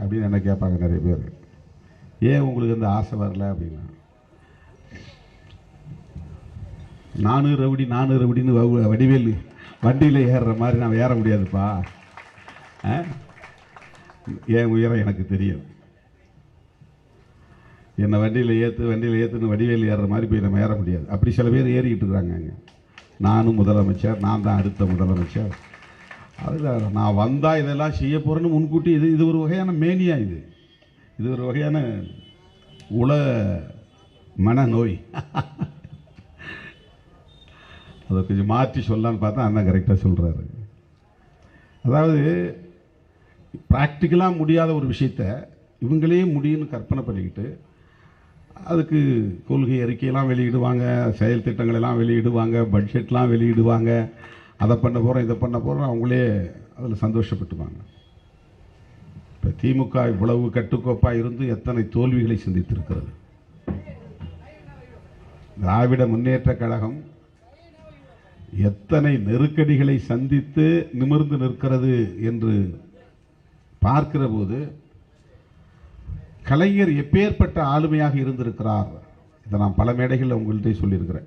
அப்படின்னு என்ன கேட்பாங்க நிறைய பேர். ஏன் உங்களுக்கு இந்த ஆசை வரல அப்படின்னா, நானூறு ரவுடின்னு வடிவேலு வண்டியில் ஏறுற மாதிரி நான் ஏற முடியாதுப்பா. என் உயரம் எனக்கு தெரியும். என்னை வண்டியில் ஏற்றுன்னு வடிவேல் ஏறுற மாதிரி போய் நம்ம ஏற முடியாது. அப்படி சில பேர் ஏறிக்கிட்டு இருக்கிறாங்க. நானும் முதலமைச்சர், நான் தான் அடுத்த முதலமைச்சர், அதுதான் நான் வந்தால் இதெல்லாம் செய்ய போகிறேன்னு முன்கூட்டி இது ஒரு வகையான மேனியா. இது ஒரு வகையான மனநோய். அதை கொஞ்சம் மாற்றி சொல்லலான்னு பார்த்தா அண்ணன் கரெக்டாக சொல்கிறாரு. அதாவது ப்ராக்டிக்கலாக முடியாத ஒரு விஷயத்த இவங்களே முடியும்னு கற்பனை பண்ணிக்கிட்டு அதுக்கு கொள்கை அறிக்கையெல்லாம் வெளியிடுவாங்க, செயல் திட்டங்களெல்லாம் வெளியிடுவாங்க, பட்ஜெட்லாம் வெளியிடுவாங்க. அதை பண்ண போகிறோம், இதை பண்ண போகிறோம், அவங்களே அதில் சந்தோஷப்பட்டுவாங்க. இப்போ திமுக இவ்வளவு கட்டுக்கோப்பாக இருந்து எத்தனை தோல்விகளை சந்தித்திருக்கிறது. திராவிட முன்னேற்ற கழகம் எத்தனை நெருக்கடிகளை சந்தித்து நிமிர்ந்து நிற்கிறது என்று பார்க்கிற போது கலைஞர் எப்பேற்பட்ட ஆளுமையாக இருந்திருக்கிறார். இதை நான் பல மேடைகளில் உங்கள்கிட்ட சொல்லியிருக்கிறேன்.